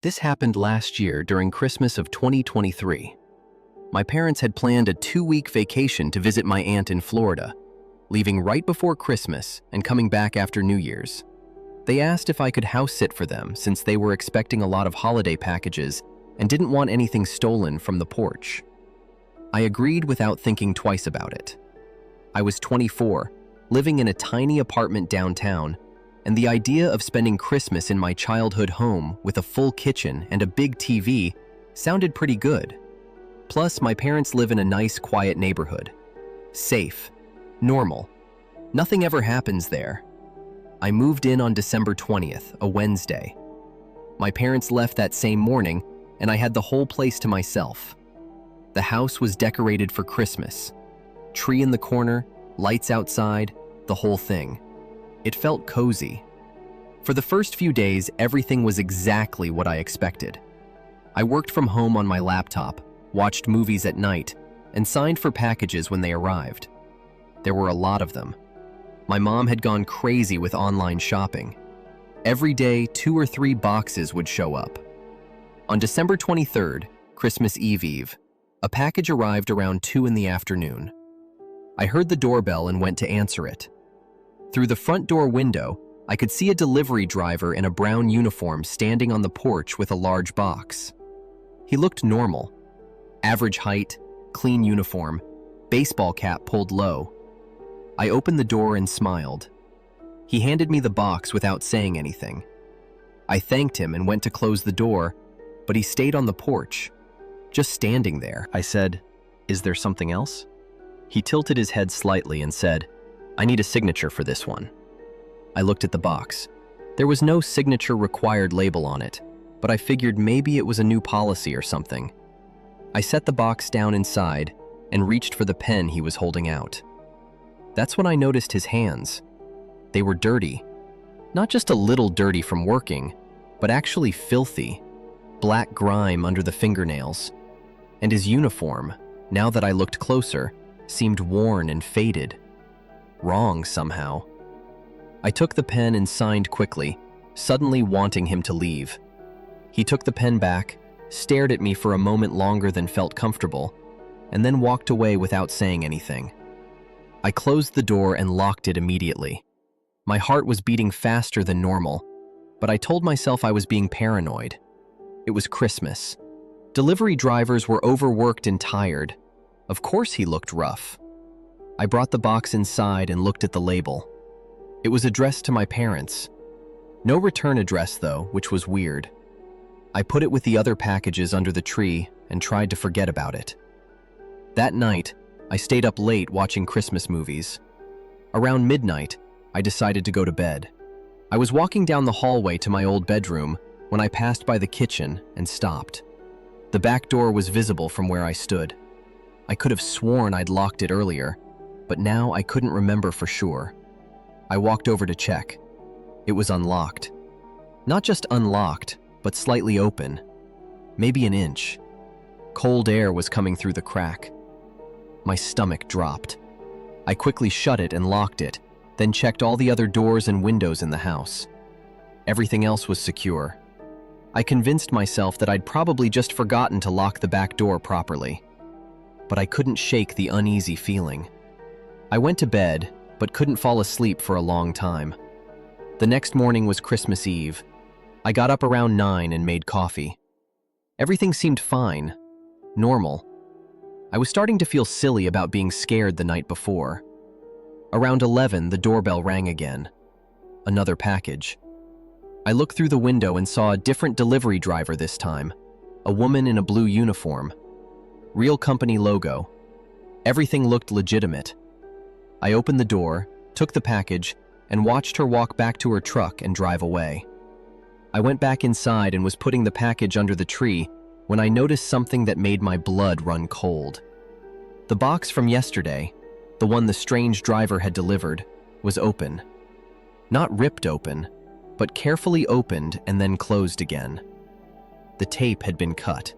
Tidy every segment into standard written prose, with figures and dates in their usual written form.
This happened last year during Christmas of 2023. My parents had planned a 2-week vacation to visit my aunt in Florida, leaving right before Christmas and coming back after New Year's. They asked if I could house sit for them since they were expecting a lot of holiday packages and didn't want anything stolen from the porch. I agreed without thinking twice about it. I was 24, living in a tiny apartment downtown, and the idea of spending Christmas in my childhood home with a full kitchen and a big TV sounded pretty good. Plus, my parents live in a nice, quiet neighborhood. Safe. Normal. Nothing ever happens there. I moved in on December 20th, a Wednesday. My parents left that same morning, and I had the whole place to myself. The house was decorated for Christmas. Tree in the corner, lights outside, the whole thing. It felt cozy. For the first few days, everything was exactly what I expected. I worked from home on my laptop, watched movies at night, and signed for packages when they arrived. There were a lot of them. My mom had gone crazy with online shopping. Every day, 2 or 3 boxes would show up. On December 23rd, Christmas Eve, a package arrived around 2 in the afternoon. I heard the doorbell and went to answer it. Through the front door window, I could see a delivery driver in a brown uniform standing on the porch with a large box. He looked normal. Average height, clean uniform, baseball cap pulled low. I opened the door and smiled. He handed me the box without saying anything. I thanked him and went to close the door, but he stayed on the porch, just standing there. I said, "Is there something else?" He tilted his head slightly and said, "I need a signature for this one." I looked at the box. There was no signature required label on it, but I figured maybe it was a new policy or something. I set the box down inside and reached for the pen he was holding out. That's when I noticed his hands. They were dirty. Not just a little dirty from working, but actually filthy. Black grime under the fingernails. And his uniform, now that I looked closer, seemed worn and faded. Wrong somehow. I took the pen and signed quickly, suddenly wanting him to leave. He took the pen back, stared at me for a moment longer than felt comfortable, and then walked away without saying anything. I closed the door and locked it immediately. My heart was beating faster than normal, but I told myself I was being paranoid. It was Christmas. Delivery drivers were overworked and tired. Of course he looked rough. I brought the box inside and looked at the label. It was addressed to my parents. No return address though, which was weird. I put it with the other packages under the tree and tried to forget about it. That night, I stayed up late watching Christmas movies. Around midnight, I decided to go to bed. I was walking down the hallway to my old bedroom when I passed by the kitchen and stopped. The back door was visible from where I stood. I could have sworn I'd locked it earlier, but now I couldn't remember for sure. I walked over to check. It was unlocked. Not just unlocked, but slightly open. Maybe an inch. Cold air was coming through the crack. My stomach dropped. I quickly shut it and locked it, then checked all the other doors and windows in the house. Everything else was secure. I convinced myself that I'd probably just forgotten to lock the back door properly. But I couldn't shake the uneasy feeling. I went to bed, but couldn't fall asleep for a long time. The next morning was Christmas Eve. I got up around 9 and made coffee. Everything seemed fine, normal. I was starting to feel silly about being scared the night before. Around 11, the doorbell rang again. Another package. I looked through the window and saw a different delivery driver this time, a woman in a blue uniform. Real company logo. Everything looked legitimate. I opened the door, took the package, and watched her walk back to her truck and drive away. I went back inside and was putting the package under the tree when I noticed something that made my blood run cold. The box from yesterday, the one the strange driver had delivered, was open. Not ripped open, but carefully opened and then closed again. The tape had been cut.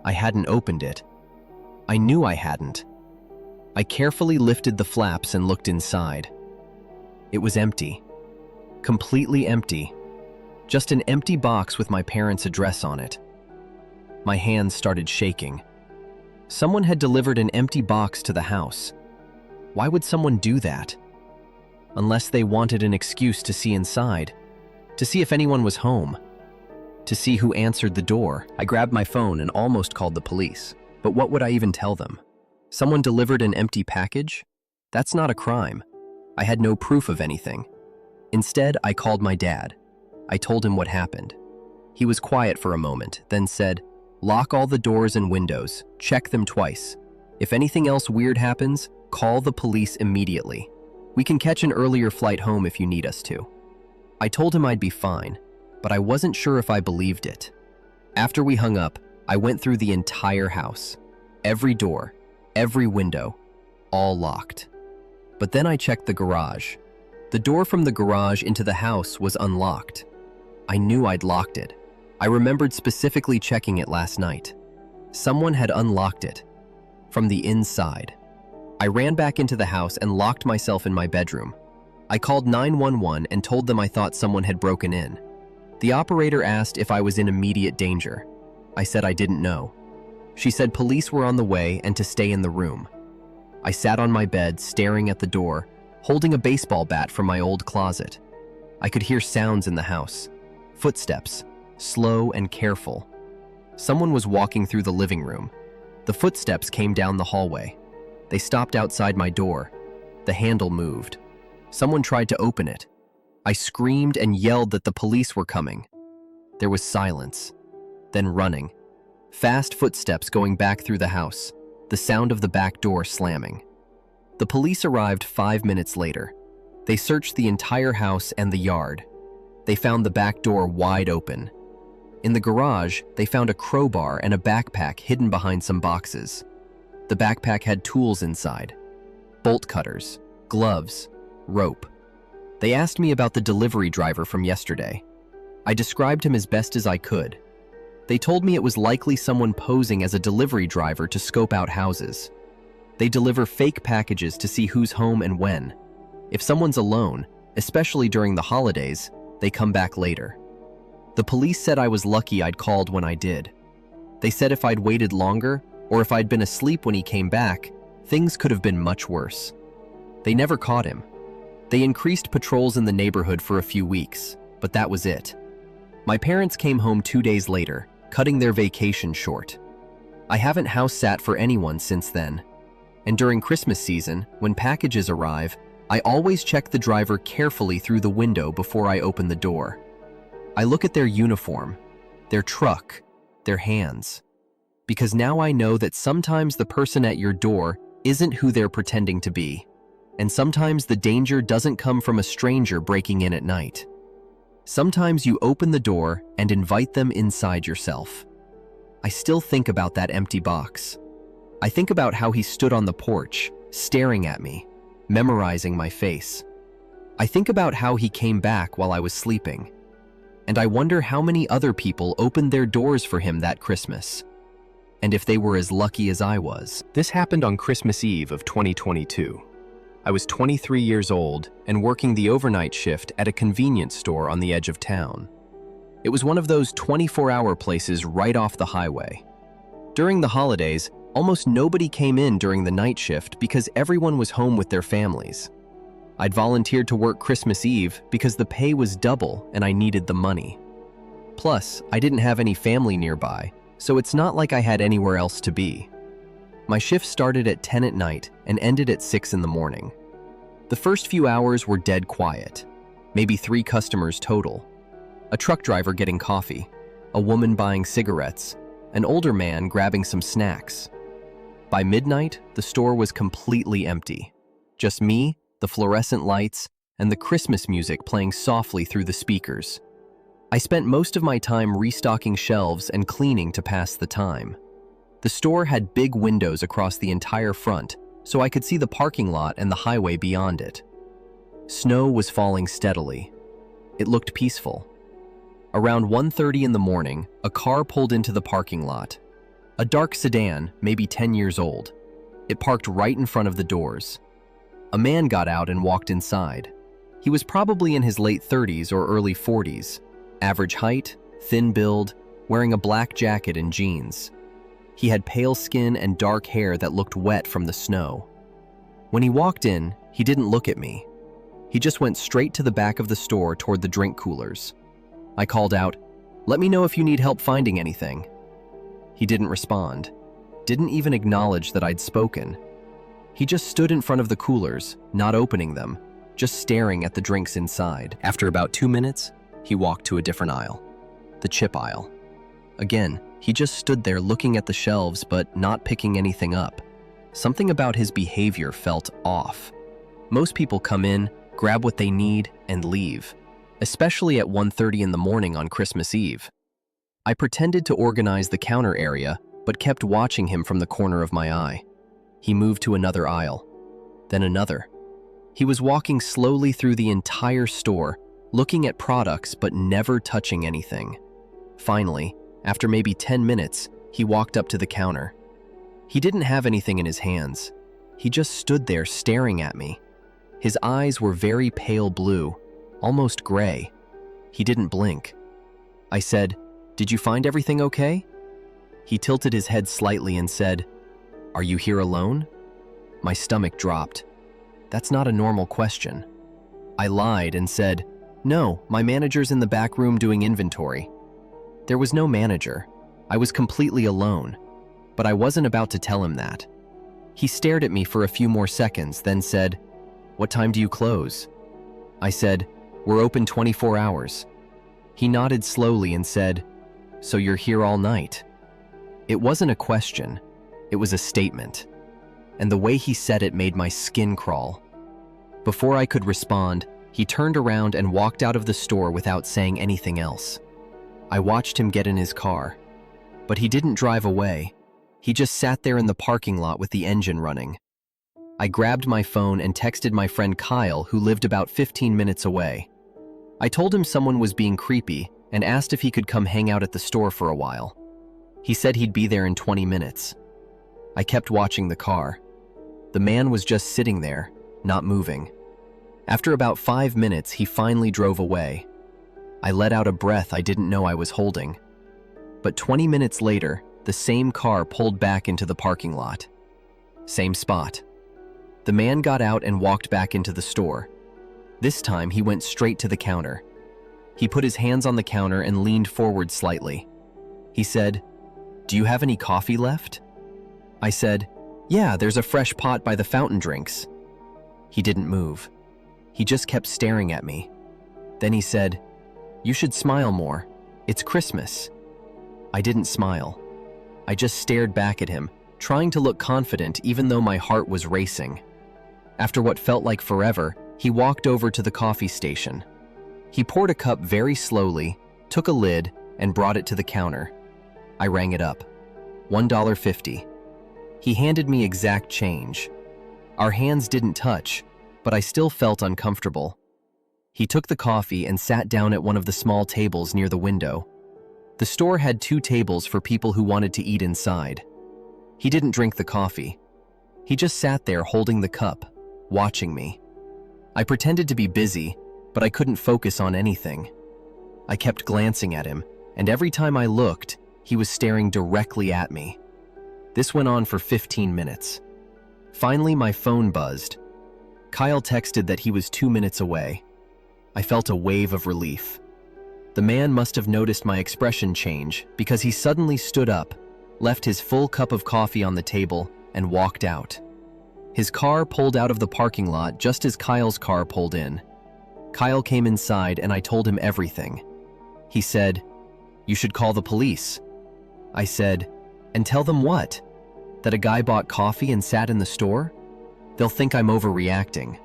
I hadn't opened it. I knew I hadn't. I carefully lifted the flaps and looked inside. It was empty. Completely empty. Just an empty box with my parents' address on it. My hands started shaking. Someone had delivered an empty box to the house. Why would someone do that? Unless they wanted an excuse to see inside, to see if anyone was home, to see who answered the door. I grabbed my phone and almost called the police. But what would I even tell them? Someone delivered an empty package? That's not a crime. I had no proof of anything. Instead, I called my dad. I told him what happened. He was quiet for a moment, then said, "Lock all the doors and windows. Check them twice. If anything else weird happens, call the police immediately. We can catch an earlier flight home if you need us to." I told him I'd be fine, but I wasn't sure if I believed it. After we hung up, I went through the entire house. Every door, every window, all locked. But then I checked the garage. The door from the garage into the house was unlocked. I knew I'd locked it. I remembered specifically checking it last night. Someone had unlocked it from the inside. I ran back into the house and locked myself in my bedroom. I called 911 and told them I thought someone had broken in. The operator asked if I was in immediate danger. I said I didn't know. She said police were on the way and to stay in the room. I sat on my bed, staring at the door, holding a baseball bat from my old closet. I could hear sounds in the house. Footsteps, slow and careful. Someone was walking through the living room. The footsteps came down the hallway. They stopped outside my door. The handle moved. Someone tried to open it. I screamed and yelled that the police were coming. There was silence. Then running. Fast footsteps going back through the house. The sound of the back door slamming. The police arrived 5 minutes later. They searched the entire house and the yard. They found the back door wide open. In the garage, they found a crowbar and a backpack hidden behind some boxes. The backpack had tools inside. Bolt cutters, gloves, rope. They asked me about the delivery driver from yesterday. I described him as best as I could. They told me it was likely someone posing as a delivery driver to scope out houses. They deliver fake packages to see who's home and when. If someone's alone, especially during the holidays, they come back later. The police said I was lucky I'd called when I did. They said if I'd waited longer, or if I'd been asleep when he came back, things could have been much worse. They never caught him. They increased patrols in the neighborhood for a few weeks, but that was it. My parents came home 2 days later, cutting their vacation short. I haven't house sat for anyone since then. And during Christmas season, when packages arrive, I always check the driver carefully through the window before I open the door. I look at their uniform, their truck, their hands. Because now I know that sometimes the person at your door isn't who they're pretending to be. And sometimes the danger doesn't come from a stranger breaking in at night. Sometimes you open the door and invite them inside yourself. I still think about that empty box. I think about how he stood on the porch, staring at me, memorizing my face. I think about how he came back while I was sleeping. And I wonder how many other people opened their doors for him that Christmas. And if they were as lucky as I was. This happened on Christmas Eve of 2022. I was 23 years old and working the overnight shift at a convenience store on the edge of town. It was one of those 24-hour places right off the highway. During the holidays, almost nobody came in during the night shift because everyone was home with their families. I'd volunteered to work Christmas Eve because the pay was double and I needed the money. Plus, I didn't have any family nearby, so it's not like I had anywhere else to be. My shift started at 10 at night and ended at 6 in the morning. The first few hours were dead quiet, maybe 3 customers total. A truck driver getting coffee, a woman buying cigarettes, an older man grabbing some snacks. By midnight, the store was completely empty. Just me, the fluorescent lights, and the Christmas music playing softly through the speakers. I spent most of my time restocking shelves and cleaning to pass the time. The store had big windows across the entire front, so I could see the parking lot and the highway beyond it. Snow was falling steadily. It looked peaceful. Around 1:30 in the morning, a car pulled into the parking lot. A dark sedan, maybe 10 years old. It parked right in front of the doors. A man got out and walked inside. He was probably in his late 30s or early 40s. Average height, thin build, wearing a black jacket and jeans. He had pale skin and dark hair that looked wet from the snow. When he walked in, he didn't look at me. He just went straight to the back of the store toward the drink coolers. I called out, "Let me know if you need help finding anything." He didn't respond, didn't even acknowledge that I'd spoken. He just stood in front of the coolers, not opening them, just staring at the drinks inside. After about 2 minutes, he walked to a different aisle, the chip aisle. Again, he just stood there looking at the shelves but not picking anything up. Something about his behavior felt off. Most people come in, grab what they need, and leave, especially at 1:30 in the morning on Christmas Eve. I pretended to organize the counter area, but kept watching him from the corner of my eye. He moved to another aisle, then another. He was walking slowly through the entire store, looking at products but never touching anything. Finally, after maybe 10 minutes, he walked up to the counter. He didn't have anything in his hands. He just stood there staring at me. His eyes were very pale blue, almost gray. He didn't blink. I said, "Did you find everything okay?" He tilted his head slightly and said, "Are you here alone?" My stomach dropped. That's not a normal question. I lied and said, "No, my manager's in the back room doing inventory." There was no manager. I was completely alone, but I wasn't about to tell him that. He stared at me for a few more seconds, then said, "What time do you close?" I said, "We're open 24 hours. He nodded slowly and said, "So you're here all night?" It wasn't a question, it was a statement. And the way he said it made my skin crawl. Before I could respond, he turned around and walked out of the store without saying anything else. I watched him get in his car, but he didn't drive away. He just sat there in the parking lot with the engine running. I grabbed my phone and texted my friend Kyle, who lived about 15 minutes away. I told him someone was being creepy and asked if he could come hang out at the store for a while. He said he'd be there in 20 minutes. I kept watching the car. The man was just sitting there, not moving. After about 5 minutes, he finally drove away. I let out a breath I didn't know I was holding. But 20 minutes later, the same car pulled back into the parking lot. Same spot. The man got out and walked back into the store. This time, he went straight to the counter. He put his hands on the counter and leaned forward slightly. He said, "Do you have any coffee left?" I said, "Yeah, there's a fresh pot by the fountain drinks." He didn't move. He just kept staring at me. Then he said, "You should smile more. It's Christmas." I didn't smile. I just stared back at him, trying to look confident even though my heart was racing. After what felt like forever, he walked over to the coffee station. He poured a cup very slowly, took a lid, and brought it to the counter. I rang it up. $1.50. He handed me exact change. Our hands didn't touch, but I still felt uncomfortable. He took the coffee and sat down at one of the small tables near the window. The store had 2 tables for people who wanted to eat inside. He didn't drink the coffee. He just sat there holding the cup, watching me. I pretended to be busy, but I couldn't focus on anything. I kept glancing at him, and every time I looked, he was staring directly at me. This went on for 15 minutes. Finally, my phone buzzed. Kyle texted that he was 2 minutes away. I felt a wave of relief. The man must have noticed my expression change because he suddenly stood up, left his full cup of coffee on the table, and walked out. His car pulled out of the parking lot just as Kyle's car pulled in. Kyle came inside and I told him everything. He said, "You should call the police." I said, "And tell them what? That a guy bought coffee and sat in the store? They'll think I'm overreacting."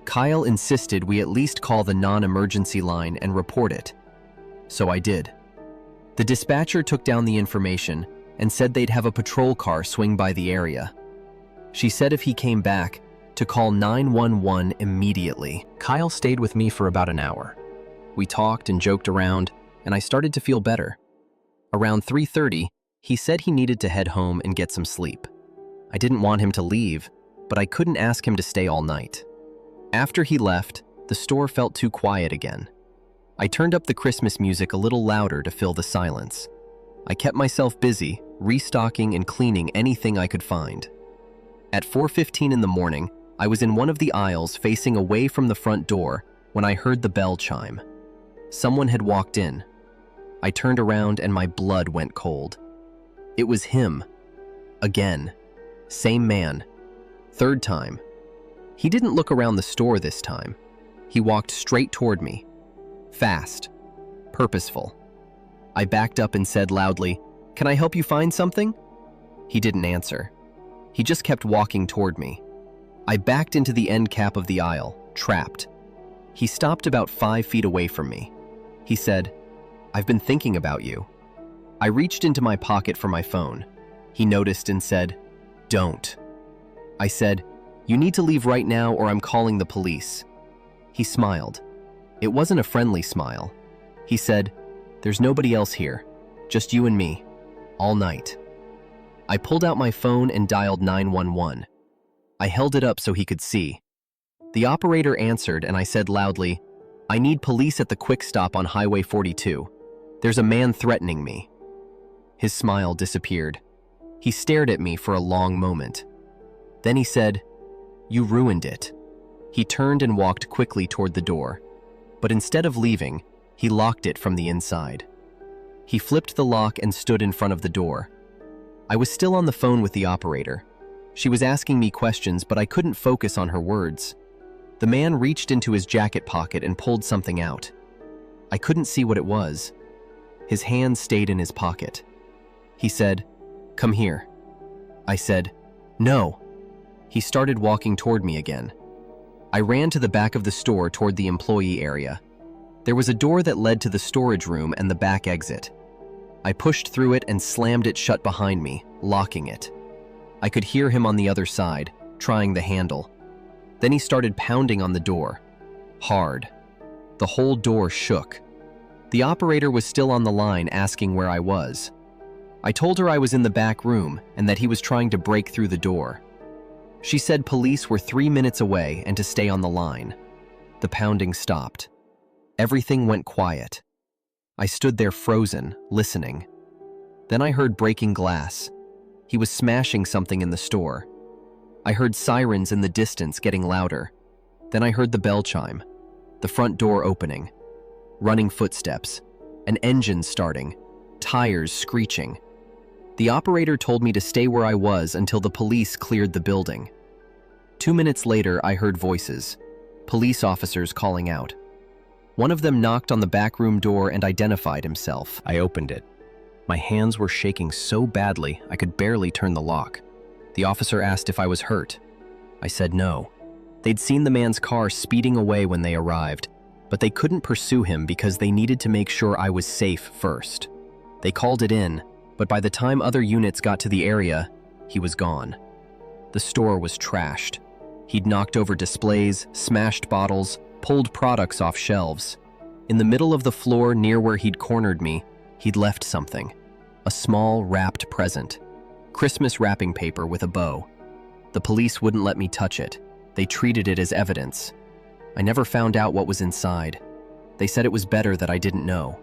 Kyle insisted we at least call the non-emergency line and report it. So I did. The dispatcher took down the information and said they'd have a patrol car swing by the area. She said if he came back, to call 911 immediately. Kyle stayed with me for about an hour. We talked and joked around, and I started to feel better. Around 3:30, he said he needed to head home and get some sleep. I didn't want him to leave, but I couldn't ask him to stay all night. After he left, the store felt too quiet again. I turned up the Christmas music a little louder to fill the silence. I kept myself busy, restocking and cleaning anything I could find. At 4:15 in the morning, I was in one of the aisles facing away from the front door when I heard the bell chime. Someone had walked in. I turned around and my blood went cold. It was him. Again. Same man. Third time. He didn't look around the store this time. He walked straight toward me. Fast. Purposeful. I backed up and said loudly, "Can I help you find something?" He didn't answer. He just kept walking toward me. I backed into the end cap of the aisle, trapped. He stopped about 5 feet away from me. He said, "I've been thinking about you." I reached into my pocket for my phone. He noticed and said, "Don't." I said, "You need to leave right now or I'm calling the police." He smiled. It wasn't a friendly smile. He said, "There's nobody else here, just you and me, all night." I pulled out my phone and dialed 911. I held it up so he could see. The operator answered and I said loudly, "I need police at the quick stop on Highway 42. There's a man threatening me." His smile disappeared. He stared at me for a long moment. Then he said, "You ruined it." He turned and walked quickly toward the door. But instead of leaving, he locked it from the inside. He flipped the lock and stood in front of the door. I was still on the phone with the operator. She was asking me questions, but I couldn't focus on her words. The man reached into his jacket pocket and pulled something out. I couldn't see what it was. His hand stayed in his pocket. He said, "Come here." I said, "No." He started walking toward me again. I ran to the back of the store toward the employee area. There was a door that led to the storage room and the back exit. I pushed through it and slammed it shut behind me, locking it. I could hear him on the other side, trying the handle. Then he started pounding on the door. Hard. The whole door shook. The operator was still on the line asking where I was. I told her I was in the back room and that he was trying to break through the door. She said police were 3 minutes away and to stay on the line. The pounding stopped. Everything went quiet. I stood there frozen, listening. Then I heard breaking glass. He was smashing something in the store. I heard sirens in the distance getting louder. Then I heard the bell chime, the front door opening, running footsteps, an engine starting, tires screeching. The operator told me to stay where I was until the police cleared the building. 2 minutes later, I heard voices, police officers calling out. One of them knocked on the back room door and identified himself. I opened it. My hands were shaking so badly I could barely turn the lock. The officer asked if I was hurt. I said no. They'd seen the man's car speeding away when they arrived, but they couldn't pursue him because they needed to make sure I was safe first. They called it in, but by the time other units got to the area, he was gone. The store was trashed. He'd knocked over displays, smashed bottles, pulled products off shelves. In the middle of the floor near where he'd cornered me, he'd left something. A small, wrapped present. Christmas wrapping paper with a bow. The police wouldn't let me touch it. They treated it as evidence. I never found out what was inside. They said it was better that I didn't know.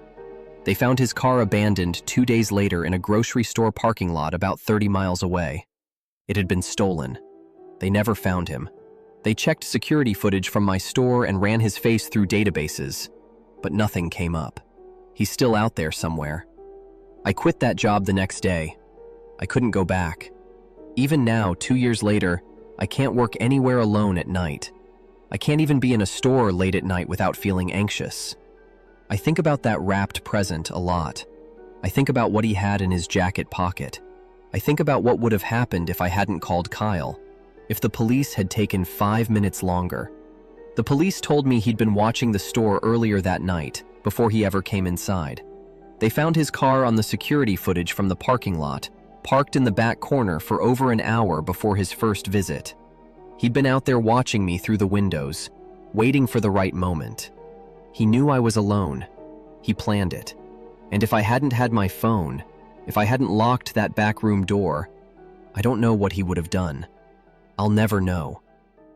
They found his car abandoned 2 days later in a grocery store parking lot about 30 miles away. It had been stolen. They never found him. They checked security footage from my store and ran his face through databases, but nothing came up. He's still out there somewhere. I quit that job the next day. I couldn't go back. Even now, 2 years later, I can't work anywhere alone at night. I can't even be in a store late at night without feeling anxious. I think about that wrapped present a lot. I think about what he had in his jacket pocket. I think about what would have happened if I hadn't called Kyle, if the police had taken 5 minutes longer. The police told me he'd been watching the store earlier that night, before he ever came inside. They found his car on the security footage from the parking lot, parked in the back corner for over an hour before his first visit. He'd been out there watching me through the windows, waiting for the right moment. He knew I was alone. He planned it. And if I hadn't had my phone, if I hadn't locked that back room door, I don't know what he would have done. I'll never know.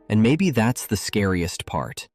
And maybe that's the scariest part.